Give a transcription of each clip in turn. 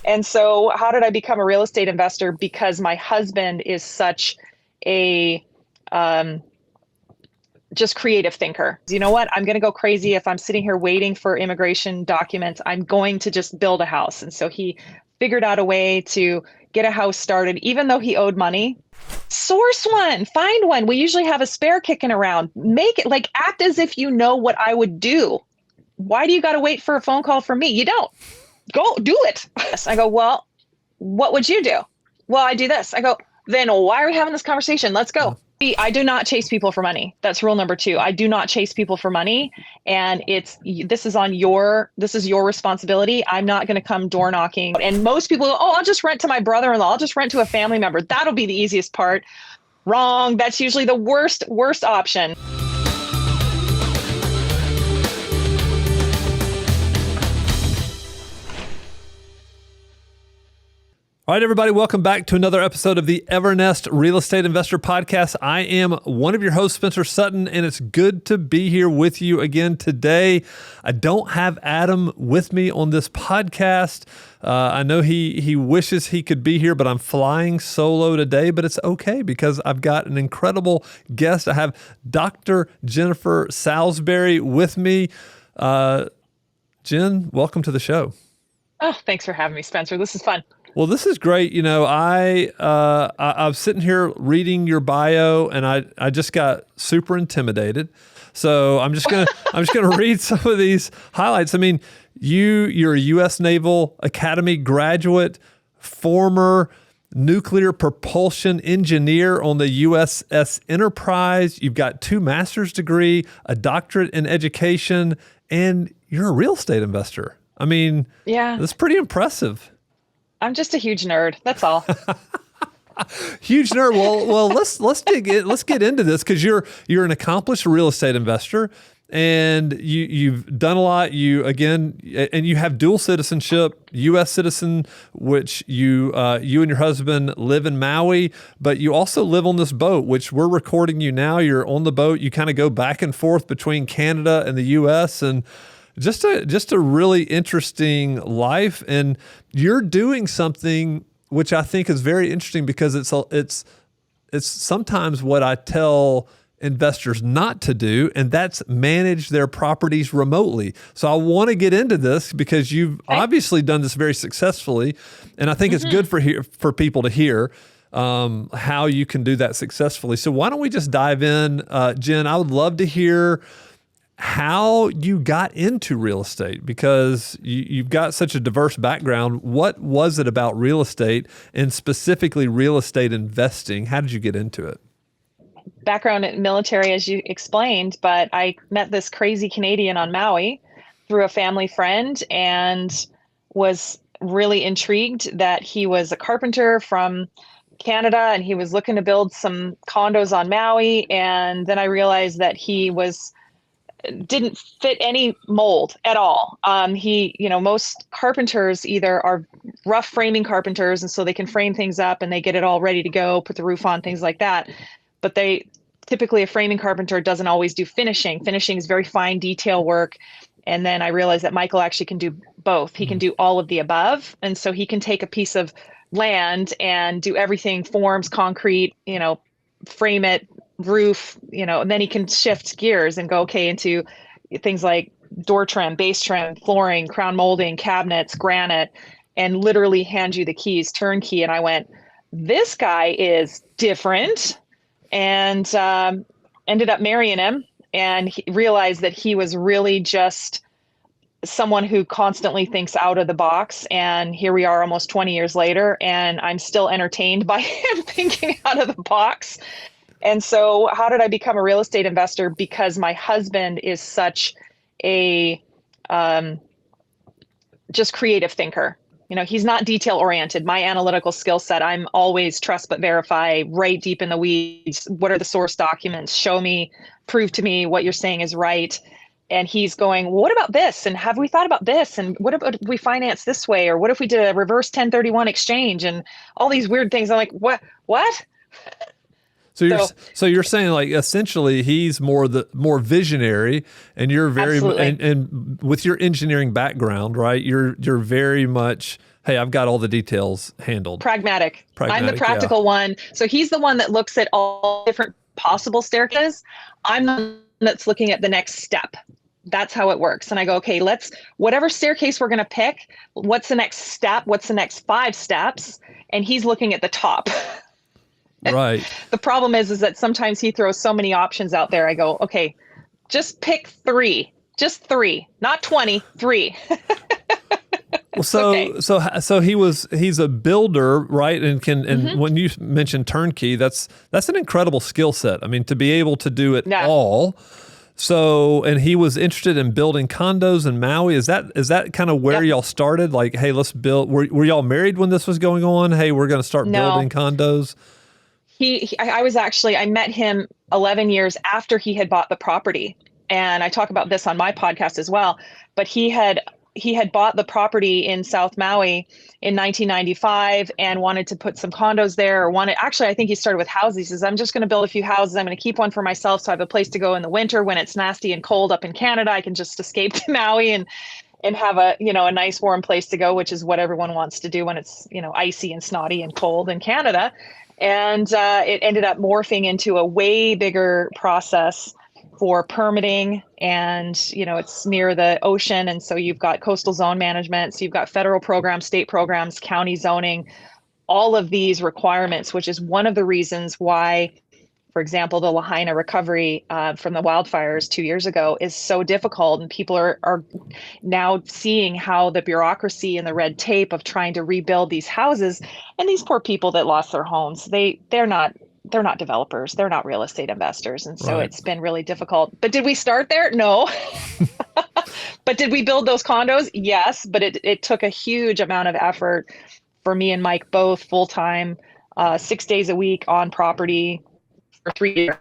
And so how did I become a real estate investor? Because my husband is such a just creative thinker. You know what? I'm going to go crazy if I'm sitting here waiting for immigration documents. I'm going to just build a house. And so he figured out a way to get a house started, even though he owed money. Source one, find one. We usually have a spare kicking around. Make it like act as if you know what I would do. Why do you got to wait for a phone call from me? You don't. Go do it. I go, well, what would you do? Well, I do this. I go, then why are we having this conversation? Let's go. I do not chase people for money. That's rule number 2. I do not chase people for money. And this is your responsibility. I'm not going to come door knocking. And most people go, oh, I'll just rent to my brother-in-law. I'll just rent to a family member. That'll be the easiest part. Wrong. That's usually the worst option. All right, everybody, welcome back to another episode of the Evernest Real Estate Investor Podcast. I am one of your hosts, Spencer Sutton, and it's good to be here with you again today. I don't have Adam with me on this podcast. I know he wishes he could be here, but I'm flying solo today, but it's okay because I've got an incredible guest. I have Dr. Jennifer Salisbury with me. Jen, welcome to the show. Oh, thanks for having me, Spencer. This is fun. Well, this is great. You know, I was sitting here reading your bio, and I just got super intimidated. So I'm just gonna read some of these highlights. I mean, you're a U.S. Naval Academy graduate, former nuclear propulsion engineer on the USS Enterprise. You've got 2 master's degree, a doctorate in education, and you're a real estate investor. I mean, yeah, that's pretty impressive. I'm just a huge nerd. That's all. Huge nerd. Well, let's get into this because you're an accomplished real estate investor, and you've done a lot. You have dual citizenship, U.S. citizen, which you and your husband live in Maui, but you also live on this boat, which we're recording you now. You're on the boat. You kind of go back and forth between Canada and the U.S. and just a really interesting life, and you're doing something which I think is very interesting because it's sometimes what I tell investors not to do, and that's manage their properties remotely. So I want to get into this because you've obviously done this very successfully, and I think it's good for people to hear how you can do that successfully. So why don't we just dive in, Jen? I would love to hear how you got into real estate because you've got such a diverse background. What was it about real estate and specifically real estate investing? How did you get into it? Background in military, as you explained, but I met this crazy Canadian on Maui through a family friend and was really intrigued that he was a carpenter from Canada and he was looking to build some condos on Maui. And then I realized that he didn't fit any mold at all. Most carpenters either are rough framing carpenters, and so they can frame things up and they get it all ready to go, put the roof on, things like that. But typically a framing carpenter doesn't always do finishing. Finishing is very fine detail work. And then I realized that Michael actually can do both. He can do all of the above. And so he can take a piece of land and do everything, forms, concrete, frame it, roof, and then he can shift gears and go into things like door trim, base trim, flooring, crown molding, cabinets, granite, and literally hand you the keys, turnkey. And I went, this guy is different, and ended up marrying him and realized that he was really just someone who constantly thinks out of the box. And here we are almost 20 years later, and I'm still entertained by him thinking out of the box. And so how did I become a real estate investor? Because my husband is such a just creative thinker. He's not detail oriented. My analytical skill set, I'm always trust but verify, right deep in the weeds. What are the source documents? Show me, prove to me what you're saying is right. And he's going, well, what about this? And have we thought about this? And what about if we finance this way? Or what if we did a reverse 1031 exchange and all these weird things? I'm like, what? So you're saying like essentially he's more visionary, and you're very and with your engineering background, right? You're very much hey, I've got all the details handled. Pragmatic. I'm the Pragmatic, yeah. practical one. So he's the one that looks at all different possible staircases. I'm the one that's looking at the next step. That's how it works. And I go, okay, whatever staircase we're going to pick, what's the next step? What's the next 5 steps? And he's looking at the top. Right. The problem is that sometimes he throws so many options out there. I go, okay, just pick 3, just 3, not 20, 3. Well, so he's a builder, right? And when you mentioned turnkey, that's an incredible skill set. I mean, to be able to do it all. So, and he was interested in building condos in Maui. Is that kind of where y'all started? Like, hey, let's build. Were y'all married when this was going on? Hey, we're going to start building condos. I met him 11 years after he had bought the property, and I talk about this on my podcast as well. But he had bought the property in South Maui in 1995 and wanted to put some condos there. Actually, I think he started with houses. He says, I'm just going to build a few houses. I'm going to keep one for myself, so I have a place to go in the winter when it's nasty and cold up in Canada. I can just escape to Maui and have a nice warm place to go, which is what everyone wants to do when it's icy and snotty and cold in Canada. And it ended up morphing into a way bigger process for permitting, and it's near the ocean, and so you've got coastal zone management, so you've got federal programs, state programs, county zoning, all of these requirements, which is one of the reasons why, for example, the Lahaina recovery from the wildfires 2 years ago is so difficult, and people are now seeing how the bureaucracy and the red tape of trying to rebuild these houses, and these poor people that lost their homes, they're not developers. They're not real estate investors. And so It's been really difficult. But did we start there? No. But did we build those condos? Yes. But it took a huge amount of effort for me and Mike both full-time, 6 days a week on property for 3 years.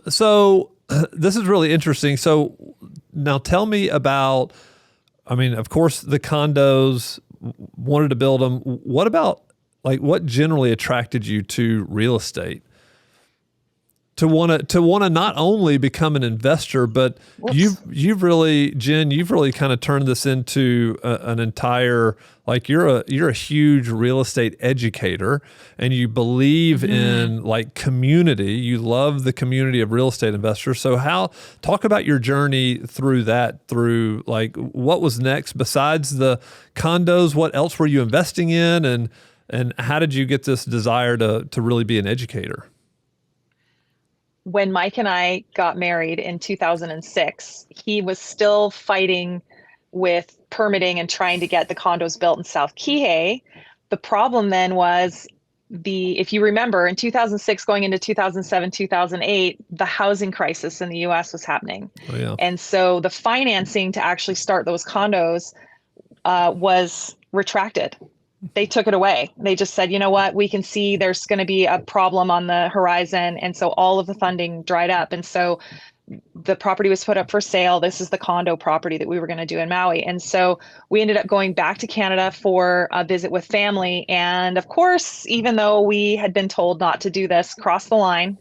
So this is really interesting. So now tell me about, I mean, of course, the condos, wanted to build them. What about, like, what generally attracted you to real estate? To want to not only become an investor, but you've really, Jen, kind of turned this into an entire, like, you're a huge real estate educator, and you believe in, like, community. You love the community of real estate investors. So talk about your journey through like, what was next besides the condos? What else were you investing in, and how did you get this desire to really be an educator? When Mike and I got married in 2006, he was still fighting with permitting and trying to get the condos built in South Kihei. The problem then was if you remember, in 2006 going into 2007, 2008, the housing crisis in the US was happening. Oh, yeah. And so the financing to actually start those condos was retracted. They took it away. They just said, you know what, we can see there's going to be a problem on the horizon. And so all of the funding dried up. And so the property was put up for sale. This is the condo property that we were going to do in Maui. And so we ended up going back to Canada for a visit with family. And of course, even though we had been told not to do this, cross the line.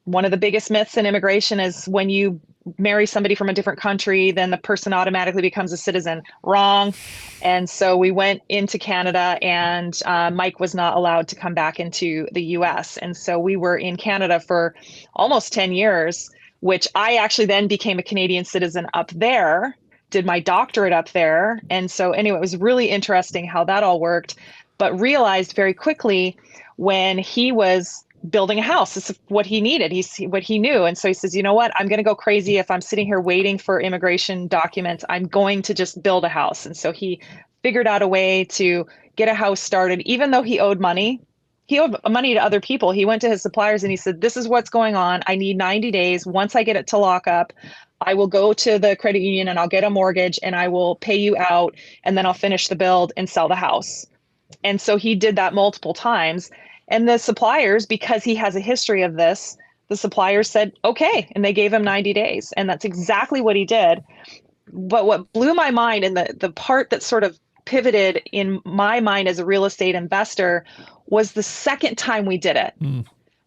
One of the biggest myths in immigration is when you marry somebody from a different country, then the person automatically becomes a citizen. Wrong. And so we went into Canada, and Mike was not allowed to come back into the US. And so we were in Canada for almost 10 years, which I actually then became a Canadian citizen up there, did my doctorate up there. And so anyway, it was really interesting how that all worked, but realized very quickly when he was building a house, this is what he needed. What he knew. And so he says, you know what, I'm going to go crazy if I'm sitting here waiting for immigration documents. I'm going to just build a house. And so he figured out a way to get a house started, even though he owed money. He owed money to other people. He went to his suppliers and he said, this is what's going on. I need 90 days. Once I get it to lock up, I will go to the credit union and I'll get a mortgage and I will pay you out. And then I'll finish the build and sell the house. And so he did that multiple times. And the suppliers, because he has a history of this, the suppliers said, okay. And they gave him 90 days. And that's exactly what he did. But what blew my mind, and the part that sort of pivoted in my mind as a real estate investor, was the second time we did it.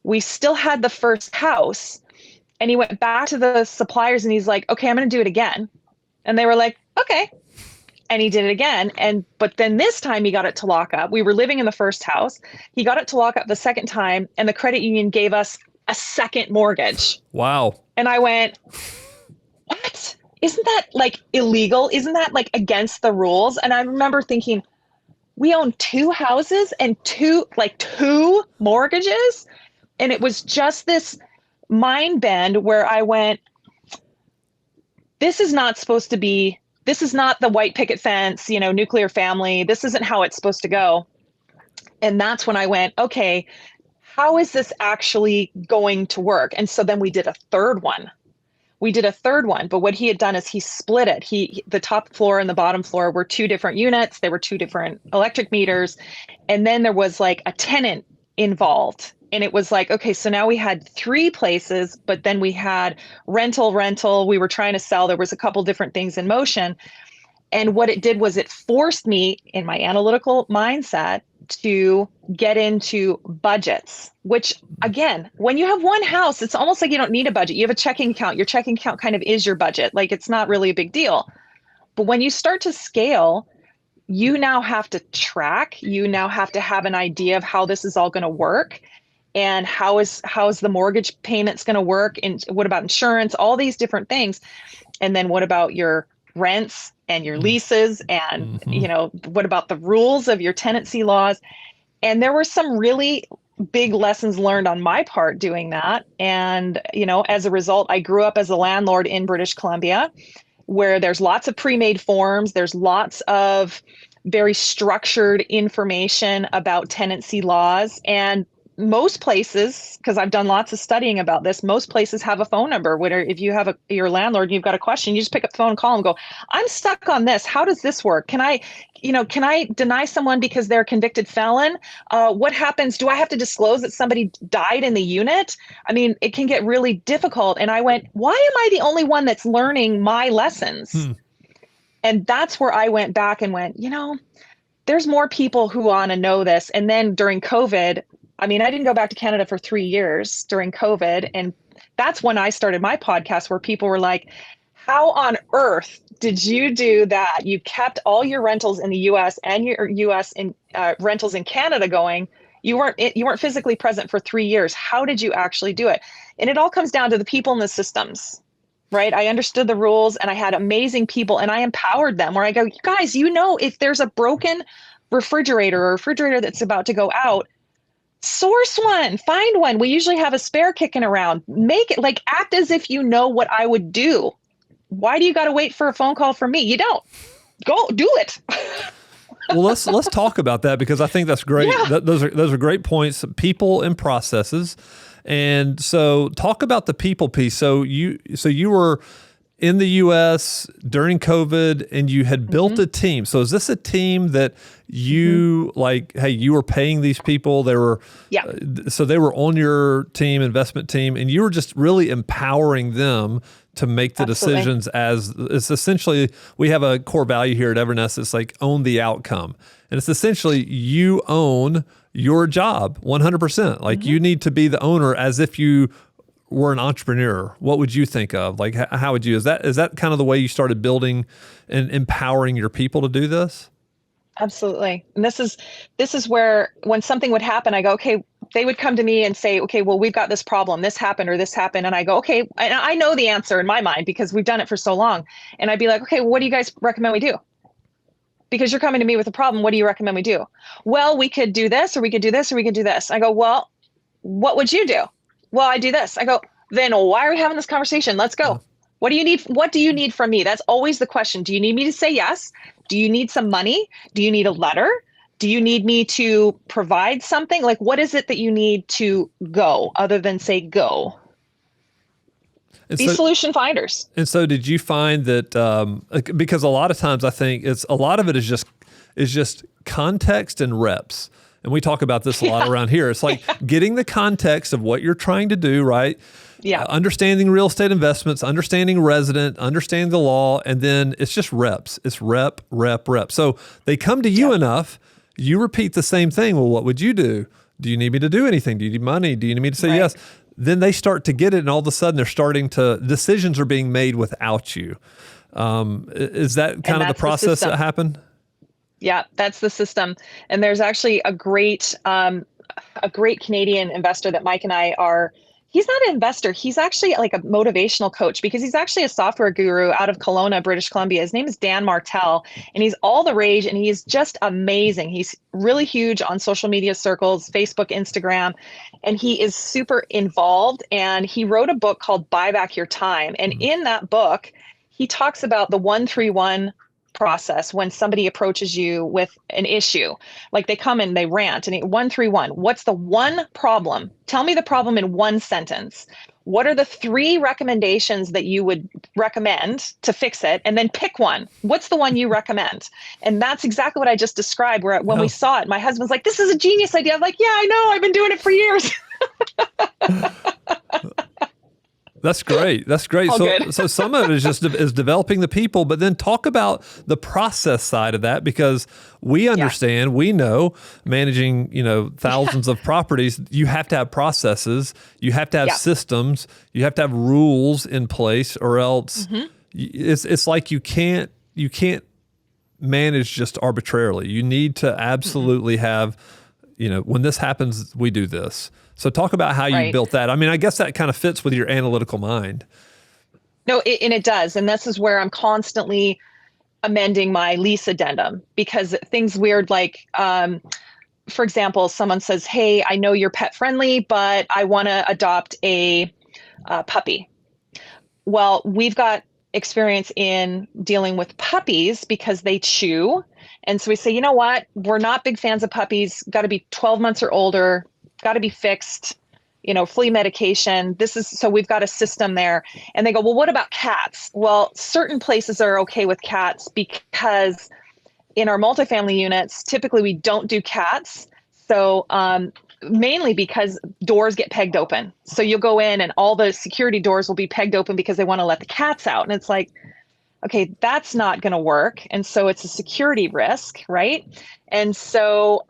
We still had the first house, and he went back to the suppliers and he's like, okay, I'm going to do it again. And they were like, okay. And he did it again. But then this time he got it to lock up. We were living in the first house. He got it to lock up the second time, and the credit union gave us a second mortgage. Wow. And I went, what? Isn't that like illegal? Isn't that like against the rules? And I remember thinking, we own two houses and two mortgages. And it was just this mind bend where I went, this is not supposed to be, this is not the white picket fence, nuclear family. This isn't how it's supposed to go. And that's when I went, okay, how is this actually going to work? And so then we did a third one. But what he had done is he split it. The top floor and the bottom floor were two different units. There were two different electric meters. And then there was like a tenant involved. And it was like, okay, so now we had three places, but then we had rental. We were trying to sell. There was a couple different things in motion. And what it did was it forced me in my analytical mindset to get into budgets, which again, when you have one house, it's almost like you don't need a budget. You have a checking account. Your checking account kind of is your budget. Like it's not really a big deal. But when you start to scale, you now have to track, you now have to have an idea of how this is all going to work. And how is the mortgage payments going to work? And what about insurance? All these different things. And then what about your rents and your leases? And, what about the rules of your tenancy laws? And there were some really big lessons learned on my part doing that. And, as a result, I grew up as a landlord in British Columbia, where there's lots of pre-made forms. There's lots of very structured information about tenancy laws. And most places, because I've done lots of studying about this, most places have a phone number where if you have your landlord and you've got a question, you just pick up the phone and call and go, I'm stuck on this. How does this work? Can I deny someone because they're a convicted felon? What happens? Do I have to disclose that somebody died in the unit? I mean, it can get really difficult. And I went, why am I the only one that's learning my lessons? And that's where I went back and went, there's more people who want to know this. And then during COVID, I mean, I didn't go back to Canada for 3 years during COVID. And that's when I started my podcast where people were like, how on earth did you do that? You kept all your rentals in the US and your US rentals in Canada going. You weren't physically present for 3 years. How did you actually do it? And it all comes down to the people and the systems, right? I understood the rules and I had amazing people and I empowered them where I go, you guys, if there's a broken refrigerator or refrigerator that's about to go out, source one, find one. We usually have a spare kicking around. Make it like act as if you know what I would do. Why do you got to wait for a phone call from me? You don't. Go do it. Well, let's talk about that because I think that's great. Yeah. Those are great points. People and processes, and so talk about the people piece. So you were in the U.S. during COVID, and you had built a team. So is this a team that you hey, you were paying these people? They were so they were on your team, investment team, and you were just really empowering them to make the decisions. As it's essentially, we have a core value here at Evernest. It's like own the outcome, and it's essentially you own your job 100%. Like you need to be the owner as if you were an entrepreneur. What would you think of? Like, how would you, is that kind of the way you started building and empowering your people to do this? Absolutely. And this is where when something would happen, I go, okay, they would come to me and say, okay, well, we've got this problem, this happened or this happened. And I go, okay, and I know the answer in my mind because we've done it for so long. And I'd be like, okay, what do you guys recommend we do? Because you're coming to me with a problem. What do you recommend we do? Well, we could do this or we could do this or we could do this. I go, well, what would you do? Well, I do this. I go, then why are we having this conversation? Let's go. What do you need? What do you need from me? That's always the question. Do you need me to say yes? Do you need some money? Do you need a letter? Do you need me to provide something? Like, what is it that you need to go other than say go? Be solution finders. And so did you find that, because a lot of times I think a lot of it is just context and reps. And we talk about this a lot around here. It's like getting the context of what you're trying to do, right? Yeah. Understanding real estate investments, understanding resident, understanding the law, and then it's just reps. It's rep. So they come to you enough, you repeat the same thing. Well, what would you do? Do you need me to do anything? Do you need money? Do you need me to say yes? Then they start to get it, and all of a sudden decisions are being made without you. Is that And kind of the that's the process that system. happened? Yeah, that's the system. And there's actually a great Canadian investor that Mike and I are. He's not an investor. He's actually like a motivational coach because he's actually a software guru out of Kelowna, British Columbia. His name is Dan Martell, and he's all the rage, and he's just amazing. He's really huge on social media circles, Facebook, Instagram, and he is super involved. And he wrote a book called Buy Back Your Time. And in that book, he talks about the 131 process when somebody approaches you with an issue. Like they come and they rant and 131, what's the one problem? Tell me the problem in one sentence. What are the three recommendations that you would recommend to fix it? And then pick one. What's the one you recommend? And that's exactly what I just described, where when we saw it, my husband's like, this is a genius idea. I'm like, yeah, I know. I've been doing it for years. That's great. That's great. All So, good. so some of it is just is developing the people, but then talk about the process side of that, because we understand, we know managing, thousands of properties, you have to have processes, you have to have systems, you have to have rules in place, or else it's like you can't manage just arbitrarily. You need to absolutely have, when this happens, we do this. So talk about how you built that. I mean, I guess that kind of fits with your analytical mind. No, and it does. And this is where I'm constantly amending my lease addendum, because things weird like, for example, someone says, hey, I know you're pet friendly, but I want to adopt a puppy. Well, we've got experience in dealing with puppies because they chew. And so we say, you know what? We're not big fans of puppies. Got to be 12 months or older. Got to be fixed, flea medication. So we've got a system there. And they go, well, what about cats? Well, certain places are okay with cats because in our multifamily units, typically we don't do cats. So mainly because doors get pegged open. So you'll go in and all the security doors will be pegged open because they want to let the cats out. And it's like, okay, that's not going to work. And so it's a security risk, right? And so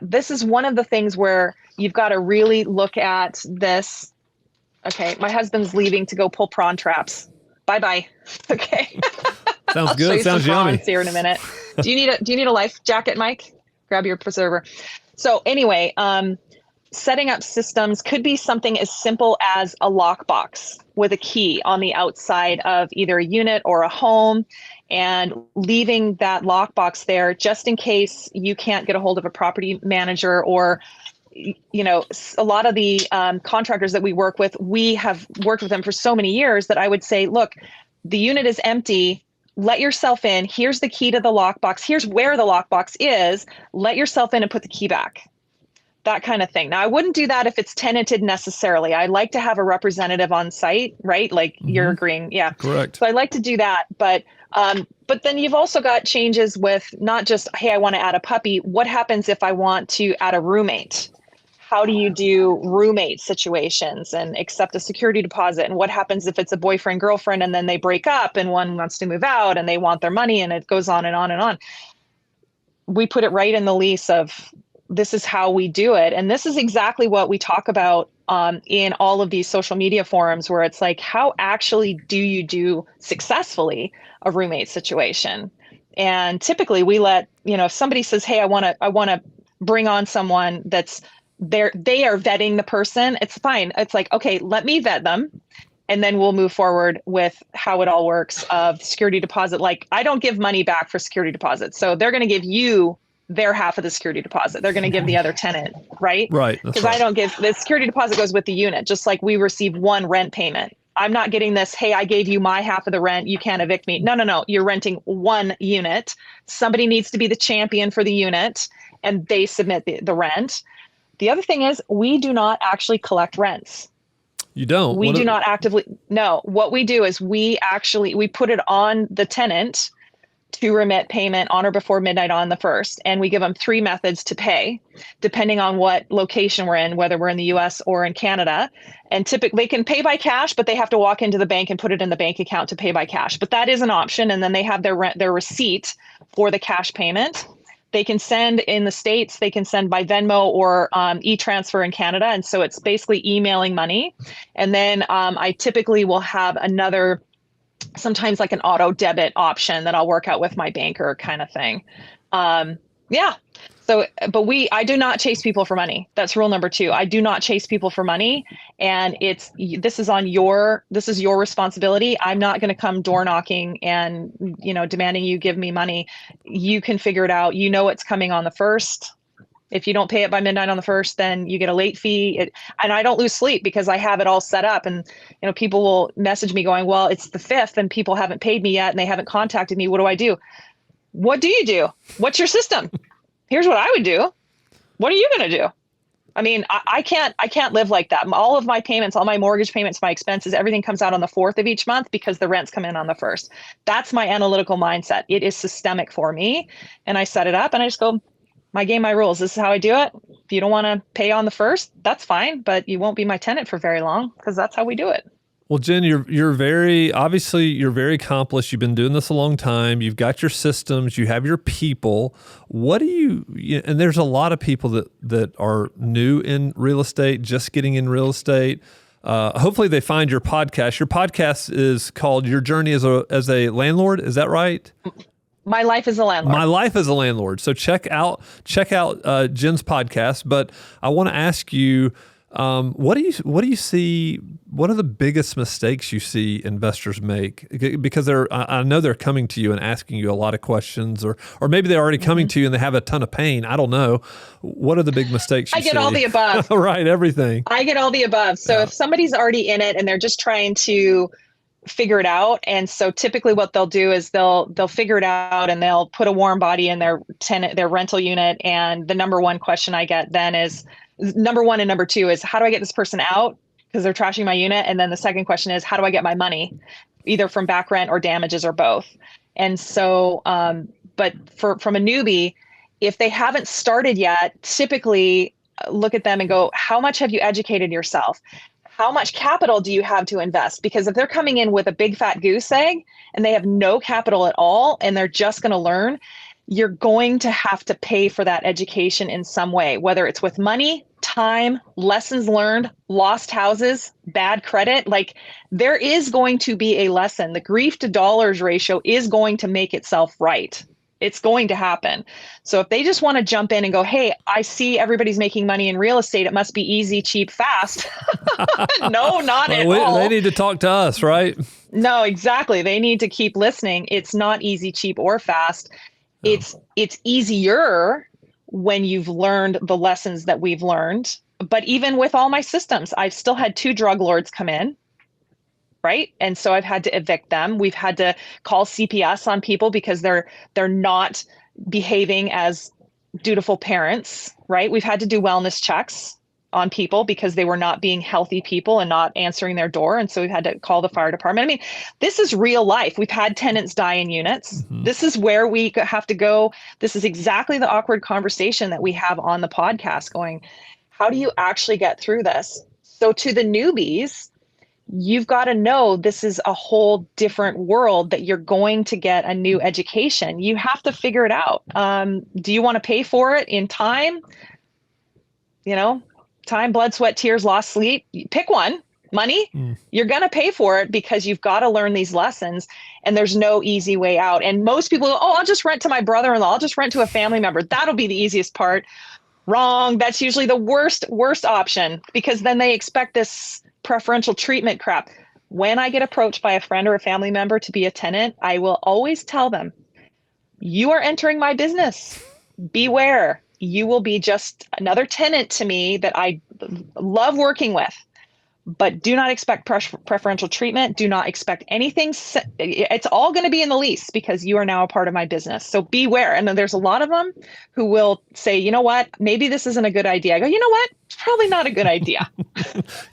this is one of the things where you've got to really look at this. Okay, my husband's leaving to go pull prawn traps. Bye-bye. Okay. Sounds good. Show you Sounds some yummy. prawns here in a minute. Do you need a life jacket, Mike? Grab your preserver. So anyway, setting up systems could be something as simple as a lockbox with a key on the outside of either a unit or a home, and leaving that lockbox there just in case you can't get a hold of a property manager, or a lot of the contractors that we work with, we have worked with them for so many years that I would say, look, the unit is empty. Let yourself in. Here's the key to the lockbox. Here's where the lockbox is. Let yourself in and put the key back. That kind of thing. Now, I wouldn't do that if it's tenanted necessarily. I like to have a representative on site, right? Like you're agreeing. Yeah. Correct. So I like to do that. But then you've also got changes with not just, hey, I want to add a puppy. What happens if I want to add a roommate? How do you do roommate situations and accept a security deposit? And what happens if it's a boyfriend, girlfriend, and then they break up and one wants to move out and they want their money, and it goes on and on and on. We put it right in the lease of, this is how we do it. And this is exactly what we talk about in all of these social media forums, where it's like, how actually do you do successfully a roommate situation? And typically we let, if somebody says, hey, I want to bring on someone that's they are vetting the person, it's fine. It's like, okay, let me vet them. And then we'll move forward with how it all works of security deposit. Like, I don't give money back for security deposit. So they're going to give you their half of the security deposit. They're going to give the other tenant, right? Right. Because I don't give, the security deposit goes with the unit, just like we receive one rent payment. I'm not getting this, hey, I gave you my half of the rent, you can't evict me. No. You're renting one unit. Somebody needs to be the champion for the unit, and they submit the rent. The other thing is, we do not actually collect rents. You don't? We do not actively. No, what we do is we put it on the tenant to remit payment on or before midnight on the 1st. And we give them 3 methods to pay, depending on what location we're in, whether we're in the US or in Canada. And typically they can pay by cash, but they have to walk into the bank and put it in the bank account to pay by cash. But that is an option. And then they have their receipt for the cash payment. They can send in the States, they can send by Venmo or e-transfer in Canada. And so it's basically emailing money. And then I typically will have another sometimes like an auto debit option that I'll work out with my banker kind of thing. Yeah. So, but I do not chase people for money. That's rule number 2. I do not chase people for money. And this is your responsibility. I'm not going to come door knocking and, demanding you give me money. You can figure it out. It's coming on the 1st. If you don't pay it by midnight on the 1st, then you get a late fee. And I don't lose sleep because I have it all set up. And, people will message me going, well, it's the 5th and people haven't paid me yet and they haven't contacted me. What do I do? What do you do? What's your system? Here's what I would do. What are you going to do? I mean, I can't live like that. All of my payments, all my mortgage payments, my expenses, everything comes out on the 4th of each month because the rents come in on the 1st. That's my analytical mindset. It is systemic for me. And I set it up and I just go, my game, my rules. This is how I do it. If you don't want to pay on the 1st, that's fine, but you won't be my tenant for very long because that's how we do it. Well, Jen, you're very accomplished. You've been doing this a long time. You've got your systems. You have your people. What do you? And there's a lot of people that are new in real estate, just getting in real estate. Hopefully, they find your podcast. Your podcast is called "Your Journey as a Landlord." Is that right? My Life as a Landlord. My Life as a Landlord. So check out Jen's podcast. But I want to ask you. What do you see? What are the biggest mistakes you see investors make? Because I know they're coming to you and asking you a lot of questions, or maybe they're already coming to you and they have a ton of pain. I don't know. What are the big mistakes you see? I get all the above. Right, everything. I get all the above. So if somebody's already in it and they're just trying to figure it out, and so typically what they'll do is they'll figure it out and they'll put a warm body in their rental unit, and the number one question I get then is, number 1 and number 2 is, how do I get this person out? Because they're trashing my unit. And then the second question is, how do I get my money? Either from back rent or damages or both. And so, but from a newbie, if they haven't started yet, typically look at them and go, how much have you educated yourself? How much capital do you have to invest? Because if they're coming in with a big fat goose egg and they have no capital at all, and they're just going to learn, you're going to have to pay for that education in some way, whether it's with money, time, lessons learned, lost houses, bad credit. Like, there is going to be a lesson. The grief to dollars ratio is going to make itself right. It's going to happen. So if they just want to jump in and go, hey, I see everybody's making money in real estate, it must be easy, cheap, fast. No, not at all. They need to talk to us, right? No, exactly. They need to keep listening. It's not easy, cheap, or fast. It's easier when you've learned the lessons that we've learned. But even with all my systems, I've still had 2 drug lords come in, right? And so I've had to evict them. We've had to call CPS on people because they're not behaving as dutiful parents, right? We've had to do wellness checks on people because they were not being healthy people and not answering their door. And so we've had to call the fire department. I mean, this is real life. We've had tenants die in units. Mm-hmm. This is where we have to go. This is exactly the awkward conversation that we have on the podcast going, how do you actually get through this? So to the newbies, you've got to know this is a whole different world, that you're going to get a new education. You have to figure it out. Do you want to pay for it in time? Time, blood, sweat, tears, lost sleep. Pick one. Money. You're going to pay for it because you've got to learn these lessons, and there's no easy way out. And most people go, oh, I'll just rent to my brother-in-law. I'll just rent to a family member. That'll be the easiest part. Wrong. That's usually the worst option, because then they expect this preferential treatment crap. When I get approached by a friend or a family member to be a tenant, I will always tell them, you are entering my business. Beware. You will be just another tenant to me that I love working with, but do not expect preferential treatment. Do not expect anything. It's all going to be in the lease because you are now a part of my business. So beware. And then there's a lot of them who will say, you know what, maybe this isn't a good idea. I go, you know what? It's probably not a good idea.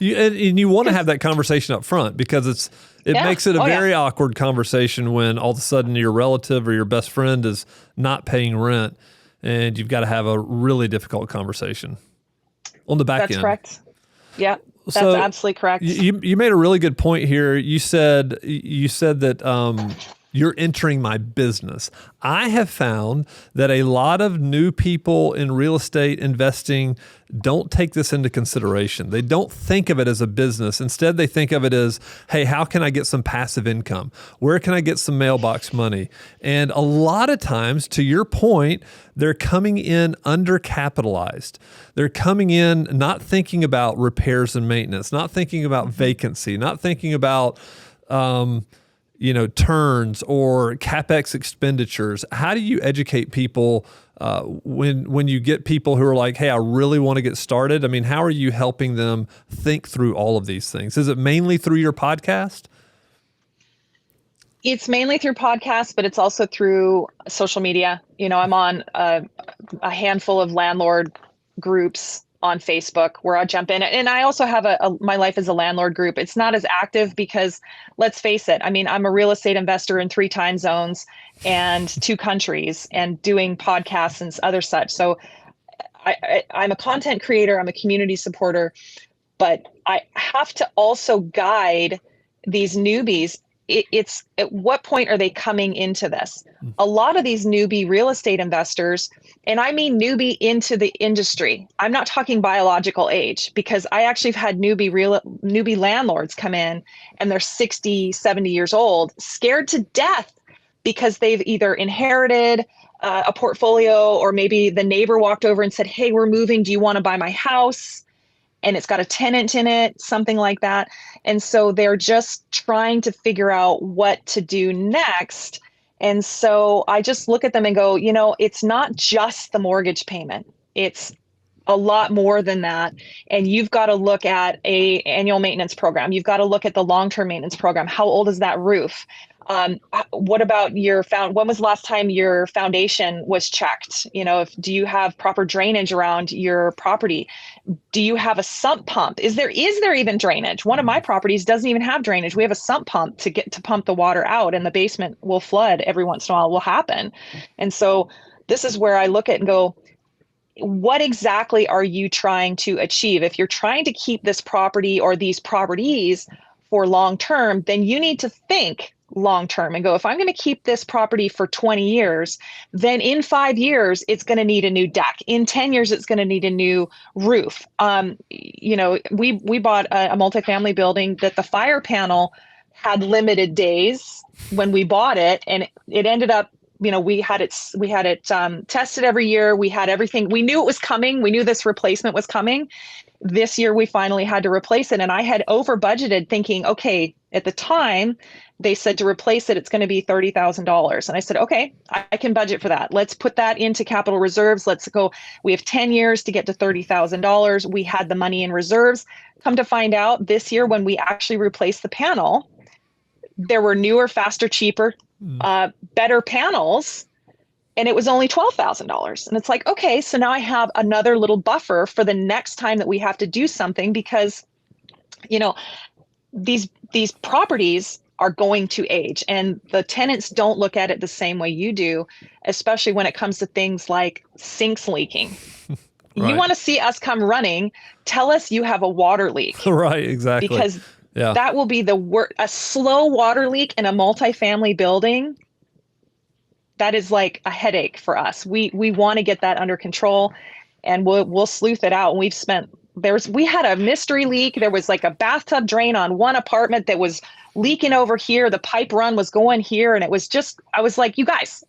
And you want to have that conversation up front, because it makes it a very awkward conversation when all of a sudden your relative or your best friend is not paying rent. And you've got to have a really difficult conversation on the back end. That's correct. Yeah, that's absolutely correct. You made a really good point here. You said that You're entering my business. I have found that a lot of new people in real estate investing don't take this into consideration. They don't think of it as a business. Instead, they think of it as, hey, how can I get some passive income? Where can I get some mailbox money? And a lot of times, to your point, they're coming in undercapitalized. They're coming in not thinking about repairs and maintenance, not thinking about vacancy, not thinking about turns or CapEx expenditures. How do you educate people when you get people who are like, hey, I really want to get started? I mean, how are you helping them think through all of these things? Is it mainly through your podcast? It's mainly through podcasts, but it's also through social media. I'm on a handful of landlord groups on Facebook where I jump in. And I also have My Life as a Landlord group. It's not as active because, let's face it, I mean, I'm a real estate investor in 3 time zones and 2 countries and doing podcasts and other such. So I'm a content creator, I'm a community supporter, but I have to also guide these newbies. It's at what point are they coming into this? A lot of these newbie real estate investors, and I mean newbie into the industry. I'm not talking biological age, because I actually have had newbie landlords come in and they're 60, 70 years old, scared to death because they've either inherited a portfolio, or maybe the neighbor walked over and said, hey, we're moving. Do you want to buy my house? And it's got a tenant in it, something like that. And so they're just trying to figure out what to do next. And so I just look at them and go, it's not just the mortgage payment. It's a lot more than that. And you've got to look at a annual maintenance program. You've got to look at the long-term maintenance program. How old is that roof? What about when was the last time your foundation was checked? Do you have proper drainage around your property? Do you have a sump pump? Is there even drainage? One of my properties doesn't even have drainage. We have a sump pump to pump the water out, and the basement will flood every once in a while. It will happen. And so this is where I look at and go, what exactly are you trying to achieve? If you're trying to keep this property or these properties for long term, then you need to think long term and go, if I'm going to keep this property for 20 years, then in 5 years, it's going to need a new deck. In 10 years, it's going to need a new roof. We bought a multifamily building that the fire panel had limited days when we bought it, and it ended up, we had it tested every year. We had everything. We knew it was coming. We knew this replacement was coming. This year, we finally had to replace it. And I had over budgeted, thinking, okay, at the time, they said to replace it, it's going to be $30,000. And I said, okay, I can budget for that. Let's put that into capital reserves. Let's go. We have 10 years to get to $30,000. We had the money in reserves. Come to find out, this year, when we actually replaced the panel, there were newer, faster, cheaper, better panels, and it was only $12,000. And it's like, okay, so now I have another little buffer for the next time that we have to do something, because, these properties are going to age, and the tenants don't look at it the same way you do, especially when it comes to things like sinks leaking. Right. You want to see us come running, tell us you have a water leak. Right, exactly. Because that will be the worst. A slow water leak in a multifamily building, that is like a headache for us. We want to get that under control, and we'll sleuth it out. And we had a mystery leak. There was like a bathtub drain on one apartment that was leaking over here. The pipe run was going here. And it was just, I was like, you guys,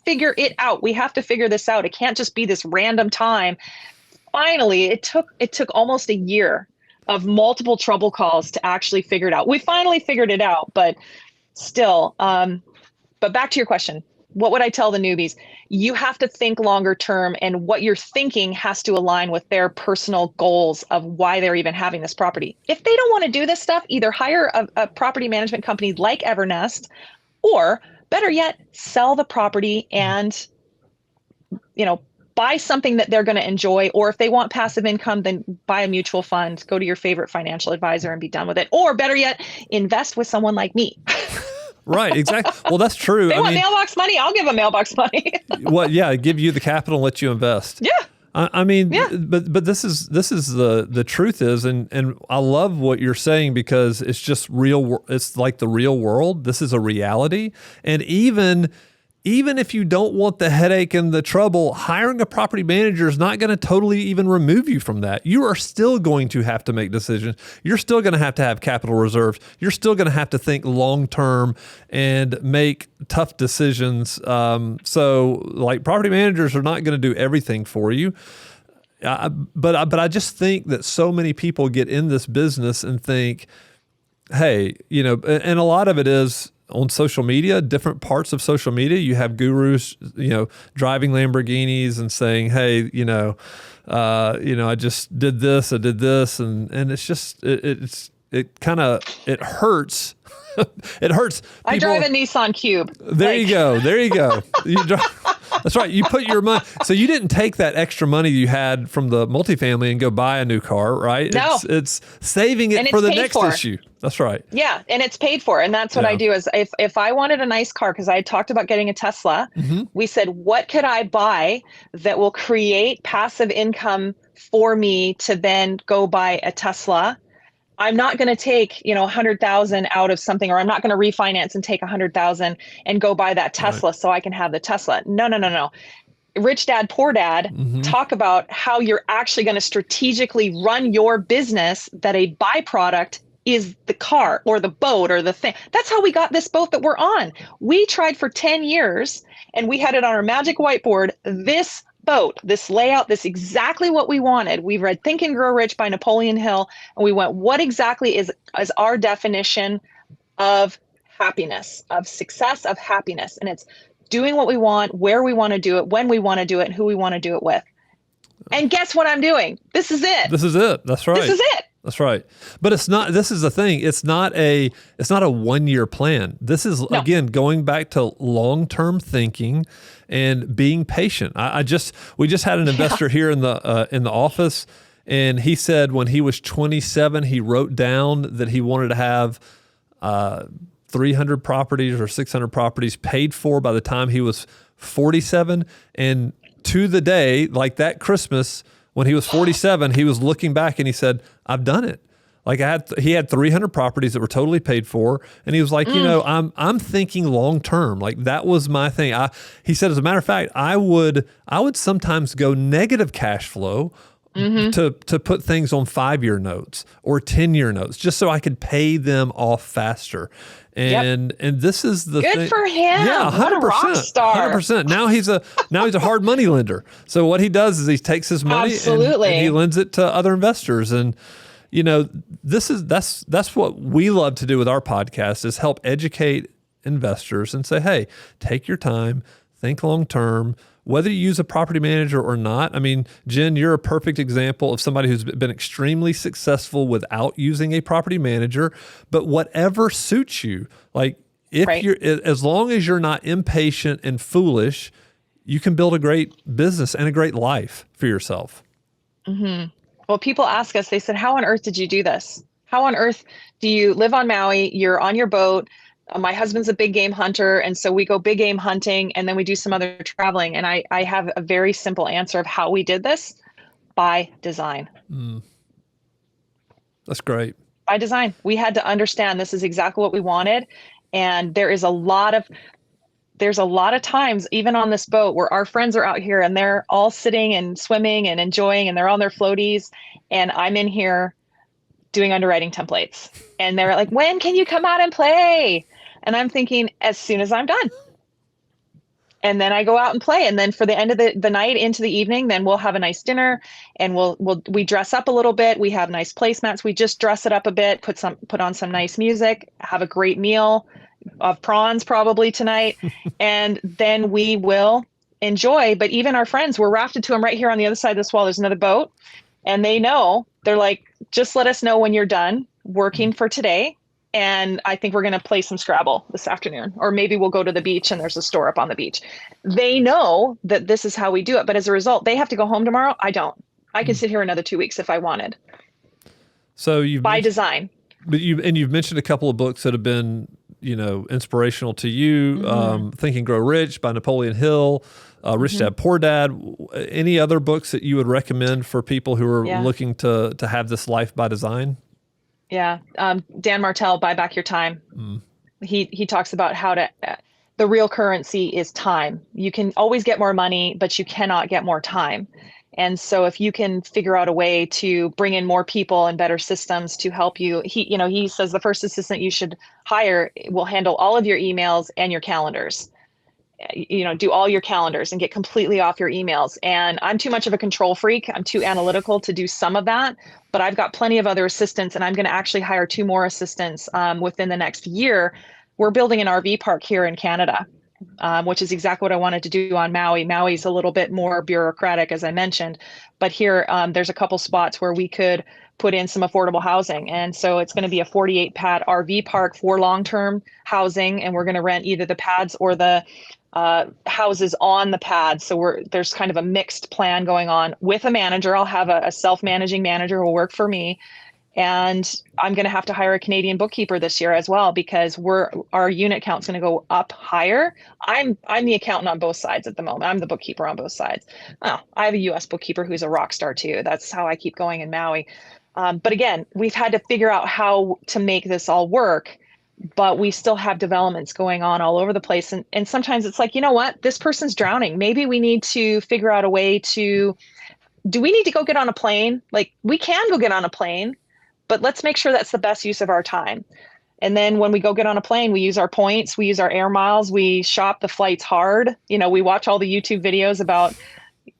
figure it out. We have to figure this out. It can't just be this random time. Finally, it took almost a year of multiple trouble calls to actually figure it out. We finally figured it out, but still, but back to your question. What would I tell the newbies? You have to think longer term, and what you're thinking has to align with their personal goals of why they're even having this property. If they don't want to do this stuff, either hire a property management company like Evernest, or better yet, sell the property and, buy something that they're going to enjoy. Or if they want passive income, then buy a mutual fund, go to your favorite financial advisor and be done with it. Or better yet, invest with someone like me. Right, exactly. Well, that's true. They want mailbox money, I'll give them mailbox money. Well, yeah, give you the capital and let you invest. Yeah. I mean, Yeah. but this is the truth is, and I love what you're saying because it's just real. It's like the real world. This is a reality, and even if you don't want the headache and the trouble, hiring a property manager is not going to totally even remove you from that. You are still going to have to make decisions. You're still going to have capital reserves. You're still going to have to think long term and make tough decisions. So, like, property managers are not going to do everything for you. But I just think that so many people get in this business and think, hey, and a lot of it is on social media, different parts of social media. You have gurus, driving Lamborghinis and saying, hey, I just did this, and it's just, it hurts. It hurts people. I drive a Nissan Cube. There you go. That's right. You put your money. So you didn't take that extra money you had from the multifamily and go buy a new car, right? No. It's saving it for the next issue. That's right. Yeah. And it's paid for. And that's what I do is if I wanted a nice car, because I had talked about getting a Tesla, we said, what could I buy that will create passive income for me to then go buy a Tesla? I'm not going to take, 100,000 out of something, or I'm not going to refinance and take 100,000 and go buy that Tesla so I can have the Tesla. No. Rich Dad, Poor Dad talk about how you're actually going to strategically run your business, that a byproduct is the car or the boat or the thing. That's how we got this boat that we're on. We tried for 10 years and we had it on our magic whiteboard. This boat, this layout, this exactly what we wanted. We read Think and Grow Rich by Napoleon Hill, and we went, what exactly is our definition of happiness, of success, of happiness? And it's doing what we want, where we want to do it, when we want to do it, and who we want to do it with. And guess what I'm doing? This is it. This is it. That's right. This is it. That's right. But it's not, this is the thing. It's not a 1-year plan. This is, again, going back to long-term thinking and being patient. We just had an investor here in the office, and he said when he was 27, he wrote down that he wanted to have 300 properties or 600 properties paid for by the time he was 47. And to the day, like that Christmas, when he was 47, he was looking back and he said, I've done it. Like he had 300 properties that were totally paid for. And he was like, I'm thinking long-term. Like that was my thing. He said, as a matter of fact, I would sometimes go negative cash flow to put things on 5-year notes or 10-year notes, just so I could pay them off faster. And this is the good thing. For him. Yeah, 100%. What a rock star. 100%. Now he's a hard money lender. So what he does is he takes his money and he lends it to other investors. And that's what we love to do with our podcast, is help educate investors and say, hey, take your time, think long term. Whether you use a property manager or not. I mean, Jen, you're a perfect example of somebody who's been extremely successful without using a property manager, but whatever suits you. Like as long as you're not impatient and foolish, you can build a great business and a great life for yourself. Well, people ask us, they said, how on earth did you do this? How on earth do you live on Maui? You're on your boat. My husband's a big game hunter, and so we go big game hunting, and then we do some other traveling. And I have a very simple answer of how we did this: by design. That's great. By design. We had to understand this is exactly what we wanted. And there's a lot of times, even on this boat, where our friends are out here and they're all sitting and swimming and enjoying, and they're on their floaties, and I'm in here doing underwriting templates. And they're like, when can you come out and play? And I'm thinking, as soon as I'm done. And then I go out and play. And then for the end of the night into the evening, then we'll have a nice dinner, and we dress up a little bit. We have nice placemats. We just dress it up a bit, put on some nice music, have a great meal of prawns probably tonight. And then we will enjoy. But even our friends, we're rafted to them right here on the other side of this wall. There's another boat, and they're like, just let us know when you're done working for today. And I think we're going to play some Scrabble this afternoon, or maybe we'll go to the beach and there's a store up on the beach. They know that this is how we do it. But as a result, they have to go home tomorrow. I don't. I can sit here another 2 weeks if I wanted. So by design. But you've mentioned a couple of books that have been, inspirational to you. Think and Grow Rich by Napoleon Hill. Rich Dad, Poor Dad. Any other books that you would recommend for people who are Yeah. looking to have this life by design? Yeah. Dan Martell, Buy Back Your Time. He talks about how to, the real currency is time. You can always get more money, but you cannot get more time. And so if you can figure out a way to bring in more people and better systems to help you, he says the first assistant you should hire will handle all of your emails and your calendars. Do all your calendars and get completely off your emails. And I'm too much of a control freak. I'm too analytical to do some of that, but I've got plenty of other assistants, and I'm going to actually hire 2 more assistants within the next year. We're building an RV park here in Canada, which is exactly what I wanted to do on Maui. Maui's a little bit more bureaucratic, as I mentioned, but here there's a couple spots where we could put in some affordable housing. And so it's going to be a 48 pad RV park for long-term housing. And we're going to rent either the pads or the houses on the pad. So there's kind of a mixed plan going on with a manager. I'll have a self-managing manager who will work for me. And I'm going to have to hire a Canadian bookkeeper this year as well, because our unit count's going to go up higher. I'm the accountant on both sides at the moment. I'm the bookkeeper on both sides. Oh, I have a US bookkeeper who's a rock star too. That's how I keep going in Maui. But again, we've had to figure out how to make this all work, but we still have developments going on all over the place. And sometimes it's like, you know what, this person's drowning. Maybe we need to figure out a way do we need to go get on a plane? Like, we can go get on a plane, but let's make sure that's the best use of our time. And then when we go get on a plane, we use our points, we use our air miles, we shop the flights hard. We watch all the YouTube videos about,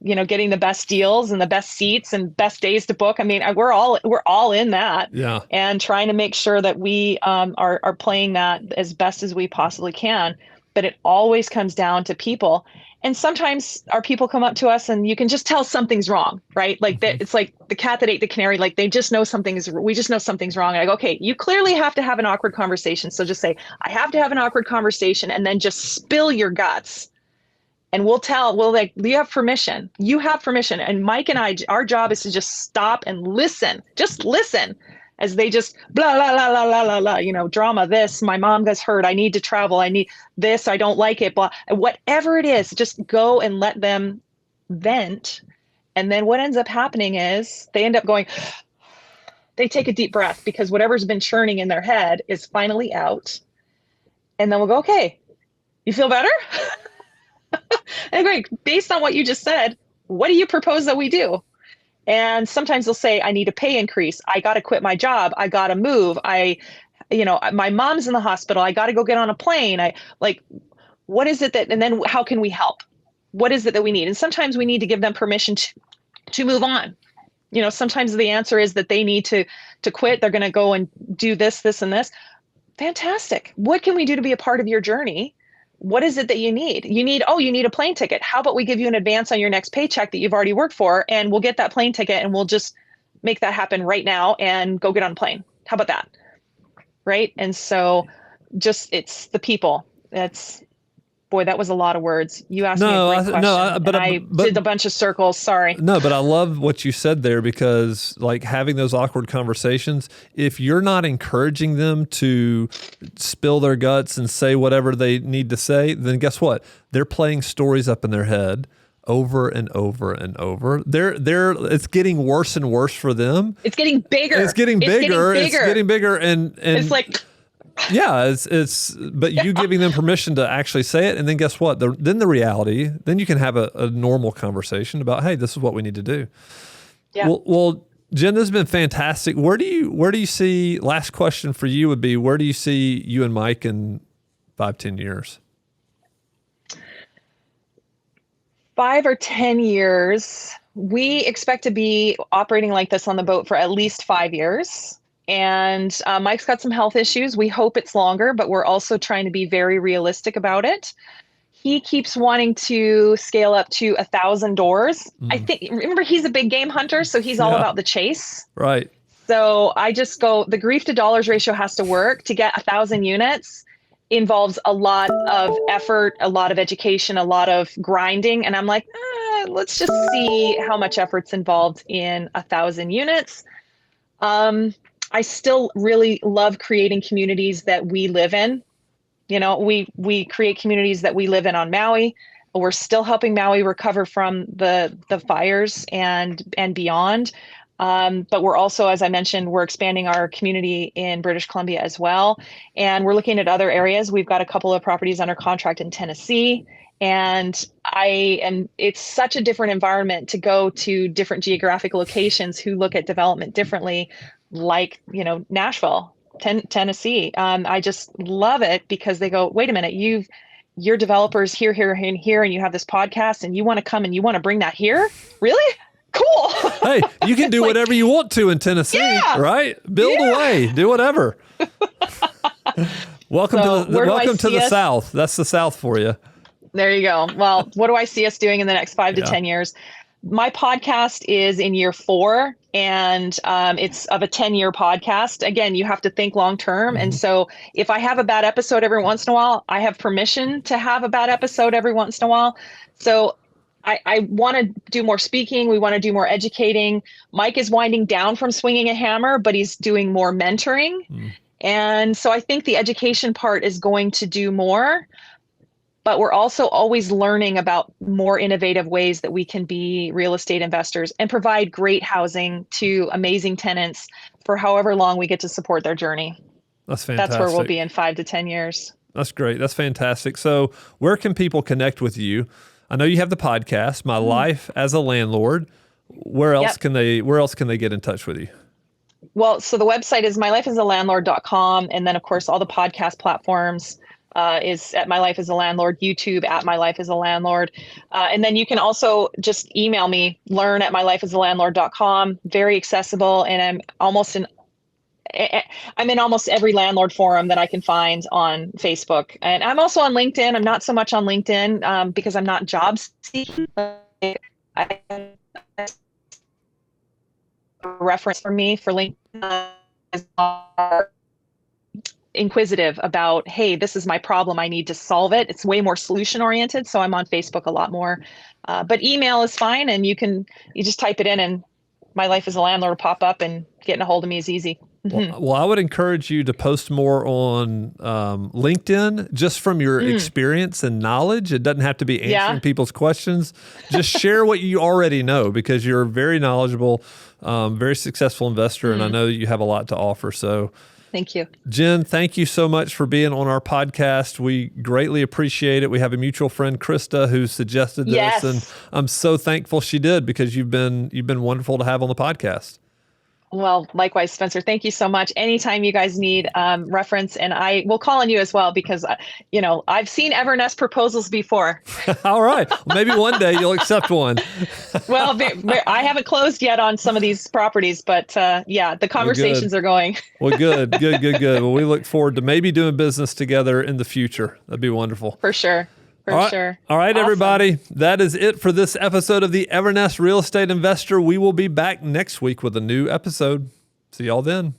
getting the best deals and the best seats and best days to book. I mean, we're all in that, and trying to make sure that we are playing that as best as we possibly can. But it always comes down to people. And sometimes our people come up to us and you can just tell something's wrong, right? Like it's like the cat that ate the canary. Like we just know something's wrong. And I go, okay, you clearly have to have an awkward conversation. So just say, I have to have an awkward conversation, and then just spill your guts. And we'll you have permission. You have permission. And Mike and I, our job is to just stop and listen. Just listen as they just blah, blah, blah, blah, blah, blah, drama, this, my mom gets hurt. I need to travel. I need this. I don't like it. Blah, whatever it is, just go and let them vent. And then what ends up happening is they end up going, they take a deep breath, because whatever's been churning in their head is finally out. And then we'll go, okay, you feel better? And great, based on what you just said, what do you propose that we do? And sometimes they'll say, I need a pay increase. I got to quit my job. I got to move. My mom's in the hospital. I got to go get on a plane. What is it and then how can we help? What is it that we need? And sometimes we need to give them permission to move on. Sometimes the answer is that they need to quit. They're going to go and do this, and this. Fantastic. What can we do to be a part of your journey? What is it that you need? You need a plane ticket. How about we give you an advance on your next paycheck that you've already worked for, and we'll get that plane ticket, and we'll just make that happen right now and go get on a plane. How about that? Right? And so it's the people. Boy, that was a lot of words. You asked me a great question, I did a bunch of circles. Sorry. No, but I love what you said there, because like having those awkward conversations, if you're not encouraging them to spill their guts and say whatever they need to say, then guess what? They're playing stories up in their head over and over and over. It's getting worse and worse for them. It's getting bigger. It's getting bigger. And it's like, yeah, but you giving them permission to actually say it, and then guess what? Then the reality, then you can have a normal conversation about, hey, this is what we need to do. Yeah. Well, Jen, this has been fantastic. Where do you see? Last question for you would be, where do you see you and Mike in 5-10 years? 5 or 10 years, we expect to be operating like this on the boat for at least 5 years. And Mike's got some health issues. We hope it's longer, but we're also trying to be very realistic about it. He keeps wanting to scale up to 1,000 doors. Remember, he's a big game hunter, so he's all about the chase. Right. So I just go, the grief to dollars ratio has to work. To get 1,000 units involves a lot of effort, a lot of education, a lot of grinding. And I'm like, let's just see how much effort's involved in 1,000 units. I still really love creating communities that we live in. We create communities that we live in on Maui. We're still helping Maui recover from the fires and beyond. But we're also, as I mentioned, we're expanding our community in British Columbia as well. And we're looking at other areas. We've got a couple of properties under contract in Tennessee. And it's such a different environment to go to different geographic locations who look at development differently, like, Nashville, Tennessee. I just love it because they go, wait a minute, your developers here, and here, and you have this podcast and you want to come and you want to bring that here? Really? Cool. Hey, you can do whatever you want to in Tennessee, right? Build away, do whatever. Welcome to the South. That's the South for you. There you go. Well, what do I see us doing in the next 5 to 10 years? My podcast is in year 4, and it's of a 10-year podcast. Again, you have to think long term. And so if I have a bad episode every once in a while, I have permission to have a bad episode every once in a while. So I want to do more speaking. We want to do more educating. Mike is winding down from swinging a hammer, but he's doing more mentoring. And so I think the education part is going to do more, but we're also always learning about more innovative ways that we can be real estate investors and provide great housing to amazing tenants for however long we get to support their journey. That's fantastic. That's where we'll be in 5 to 10 years. That's great. That's fantastic. So where can people connect with you? I know you have the podcast, My Life as a Landlord. Where else can they get in touch with you? Well, so the website is mylifeasalandlord.com. And then, of course, all the podcast platforms is at My Life as a Landlord, YouTube at My Life as a Landlord. And then you can also just email me, learn@mylifeasalandlord.com. Very accessible. And I'm in almost every landlord forum that I can find on Facebook. And I'm also on LinkedIn. I'm not so much on LinkedIn because I'm not job seeking. Reference for me for LinkedIn are inquisitive about, hey, this is my problem, I need to solve it. It's way more solution oriented. So I'm on Facebook a lot more. But email is fine. And you just type it in and My Life as a Landlord will pop up, and getting a hold of me is easy. Well, I would encourage you to post more on LinkedIn, just from your experience and knowledge. It doesn't have to be answering people's questions. Just share what you already know, because you're a very knowledgeable, very successful investor, and I know that you have a lot to offer. So thank you. Jen, thank you so much for being on our podcast. We greatly appreciate it. We have a mutual friend, Krista, who suggested this, and I'm so thankful she did, because you've been wonderful to have on the podcast. Well, likewise, Spencer, thank you so much. Anytime you guys need reference, and I will call on you as well, because, I've seen Evernest proposals before. All right. Well, maybe one day you'll accept one. Well, I haven't closed yet on some of these properties, but the conversations are going. Well, good. Well, we look forward to maybe doing business together in the future. That'd be wonderful. For sure. For sure. All right, awesome. Everybody. That is it for this episode of the Evernest Real Estate Investor. We will be back next week with a new episode. See y'all then.